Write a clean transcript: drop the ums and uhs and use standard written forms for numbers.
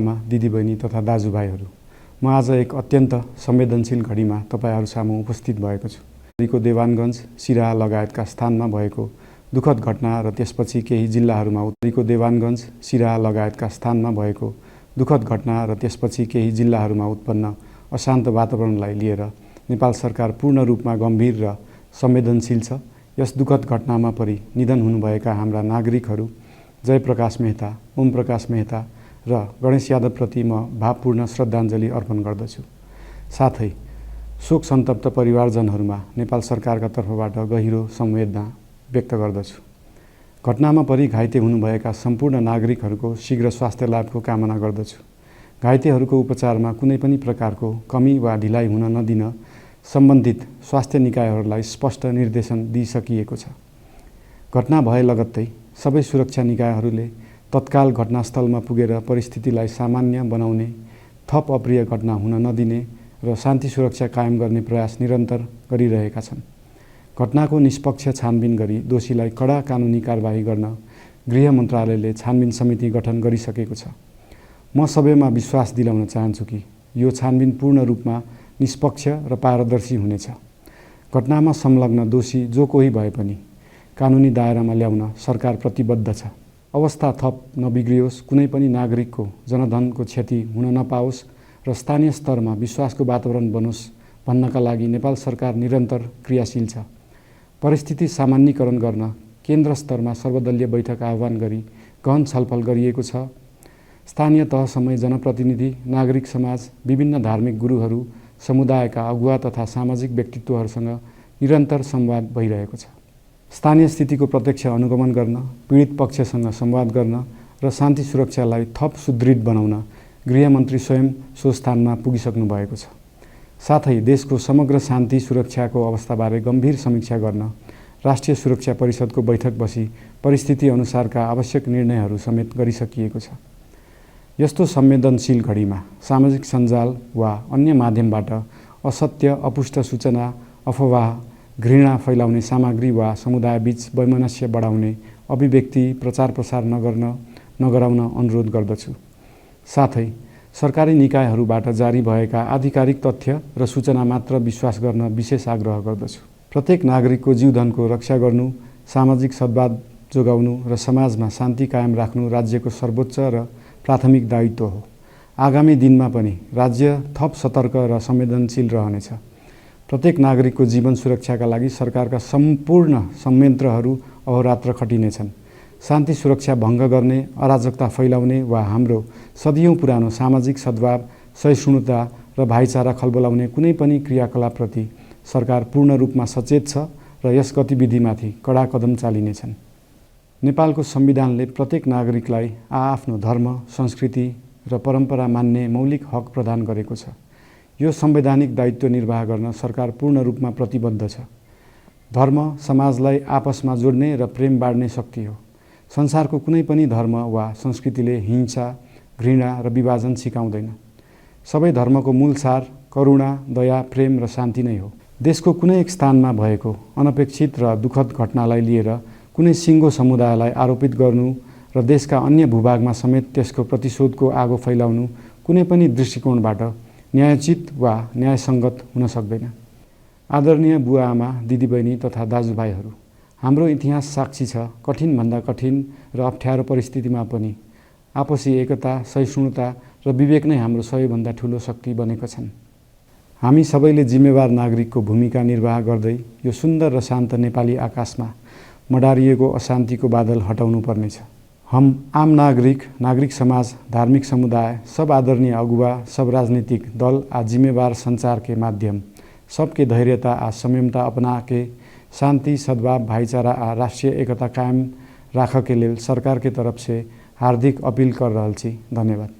दिदीबहिनी तथा दाजुभाइहरू, म आज एक अत्यन्त संवेदनशील घडीमा तपाईहरू सामु उपस्थित भएको छु। दिल्लीको देवानगञ्ज, सिराहा लगायतका स्थानमा भएको दुःखद घटना र त्यसपछि केही जिल्लाहरूमा उत्पन्न अशान्त वातावरणलाई लिएर नेपाल सरकार पूर्ण रूपमा गम्भीर र संवेदनशील छ। यस दुःखद घटनामा परि निधन हुनुभएका हाम्रा नागरिकहरू जयप्रकाश मेहता, ओम प्रकाश मेहता र गणेश यादवप्रति म भावपूर्ण श्रद्धाञ्जली अर्पण गर्दछु। साथै शोक सन्तप्त परिवारजनहरूमा नेपाल सरकारका तर्फबाट गहिरो संवेदना व्यक्त गर्दछु। घटनामा परि घाइते हुनुभएका सम्पूर्ण नागरिकहरूको शीघ्र स्वास्थ्य लाभको कामना गर्दछु। घाइतेहरूको उपचारमा कुनै पनि प्रकारको कमी वा ढिलाइ हुन नदिन सम्बन्धित स्वास्थ्य निकायहरूलाई स्पष्ट निर्देशन दिइसकिएको छ। घटना भए लगत्तै सबै सुरक्षा निकायहरूले तत्काल घटनास्थलमा पुगेर परिस्थितिलाई सामान्य बनाउने, थप अप्रिय घटना हुन नदिने र शान्ति सुरक्षा कायम गर्ने प्रयास निरन्तर गरिरहेका छन्। घटनाको निष्पक्ष छानबिन गरी दोषीलाई कडा कानुनी कारबाही गर्न गृह मन्त्रालयले छानबिन समिति गठन गरिसकेको छ। म सबैमा विश्वास दिलाउन चाहन्छु कि यो छानबिन पूर्ण रूपमा निष्पक्ष र पारदर्शी हुनेछ। घटनामा संलग्न दोषी जो कोही भए पनि कानुनी दायरामा ल्याउन सरकार प्रतिबद्ध छ। अवस्था थप नबिग्रियोस्, कुनै पनि नागरिकको जनधनको क्षति हुन नपाओस् र स्थानीय स्तरमा विश्वासको वातावरण बनोस् भन्नका लागि नेपाल सरकार निरन्तर क्रियाशील छ। परिस्थिति सामान्यीकरण गर्न केन्द्र स्तरमा सर्वदलीय बैठक आह्वान गरी गहन छलफल गरिएको छ। स्थानीय तहसम्मै जनप्रतिनिधि, नागरिक समाज, विभिन्न धार्मिक गुरुहरू, समुदायका अगुवा तथा सामाजिक व्यक्तित्वहरूसँग निरन्तर संवाद भइरहेको छ। स्थानीय स्थितिको प्रत्यक्ष अनुगमन गर्न, पीडित पक्षसँग संवाद गर्न र शान्ति सुरक्षालाई थप सुदृढ बनाउन गृहमन्त्री स्वयं सो स्थानमा पुगिसक्नु भएको छ। साथै देशको समग्र शान्ति सुरक्षाको अवस्थाबारे गम्भीर समीक्षा गर्न राष्ट्रिय सुरक्षा परिषदको बैठक बसी परिस्थिति अनुसारका आवश्यक निर्णयहरू समेत गरिसकिएको छ। यस्तो संवेदनशील घडीमा सामाजिक सञ्जाल वा अन्य माध्यमबाट असत्य, अपुष्ट सूचना, अफवाह, घृणा फैलाउने सामग्री वा समुदायबीच वैमनस्य बढाउने अभिव्यक्ति प्रचार प्रसार नगराउन अनुरोध गर्दछु। साथै सरकारी निकायहरूबाट जारी भएका आधिकारिक तथ्य र सूचना मात्र विश्वास गर्न विशेष आग्रह गर्दछु। प्रत्येक नागरिकको जीवधनको रक्षा गर्नु, सामाजिक सद्भाव जोगाउनु र समाजमा शान्ति कायम राख्नु राज्यको सर्वोच्च र प्राथमिक दायित्व हो। आगामी दिनमा पनि राज्य थप सतर्क र संवेदनशील रहनेछ। प्रत्येक नागरिकको जीवन सुरक्षाका लागि सरकारका सम्पूर्ण संयन्त्रहरू अहोरात्र खटिनेछन्। शान्ति सुरक्षा भङ्ग गर्ने, अराजकता फैलाउने वा हाम्रो सदियौं पुरानो सामाजिक सद्भाव, सहिष्णुता र भाइचारा खलबलाउने कुनै पनि क्रियाकलापप्रति सरकार पूर्ण रूपमा सचेत छ र यस गतिविधिमाथि कडा कदम चालिनेछन्। नेपालको संविधानले प्रत्येक नागरिकलाई आआफ्नो धर्म, संस्कृति र परम्परा मान्ने मौलिक हक प्रदान गरेको छ। यो संवैधानिक दायित्व निर्वाह गर्न सरकार पूर्ण रूपमा प्रतिबद्ध छ। धर्म समाजलाई आपसमा जोड्ने र प्रेम बाँड्ने शक्ति हो। संसारको कुनै पनि धर्म वा संस्कृतिले हिंसा, घृणा र विभाजन सिकाउँदैन। सबै धर्मको मूल सार करुणा, दया, प्रेम र शान्ति नै हो। देशको कुनै एक स्थानमा भएको अनपेक्षित र दुःखद घटनालाई लिएर कुनै सिङ्गो समुदायलाई आरोपित गर्नु र देशका अन्य भूभागमा समेत त्यसको प्रतिशोधको आगो फैलाउनु कुनै पनि दृष्टिकोणबाट न्यायोचित वा न्यायसङ्गत हुन सक्दैन। आदरणीय बुवा आमा, दिदीबहिनी तथा दाजुभाइहरू, हाम्रो इतिहास साक्षी छ कठिनभन्दा कठिन र अप्ठ्यारो परिस्थितिमा पनि आपसी एकता, सहिष्णुता र विवेक नै हाम्रो सबैभन्दा ठूलो शक्ति बनेका छन्। हामी सबैले जिम्मेवार नागरिकको भूमिका निर्वाह गर्दै यो सुन्दर र शान्त नेपाली आकाशमा मडारिएको अशान्तिको बादल हटाउनु पर्नेछ। हम आम नागरिक समाज, धार्मिक समुदाय, सब आदरणीय अगुवा, सब राजनीतिक दल आ जिम्मेवार संचार के माध्यम सबके धैर्यता आ संयमता अपना के शांति, सद्भाव, भाईचारा आ राष्ट्रीय एकता कायम राख के लेल सरकार के तरफ से हार्दिक अपील कर रहल छी। धन्यवाद।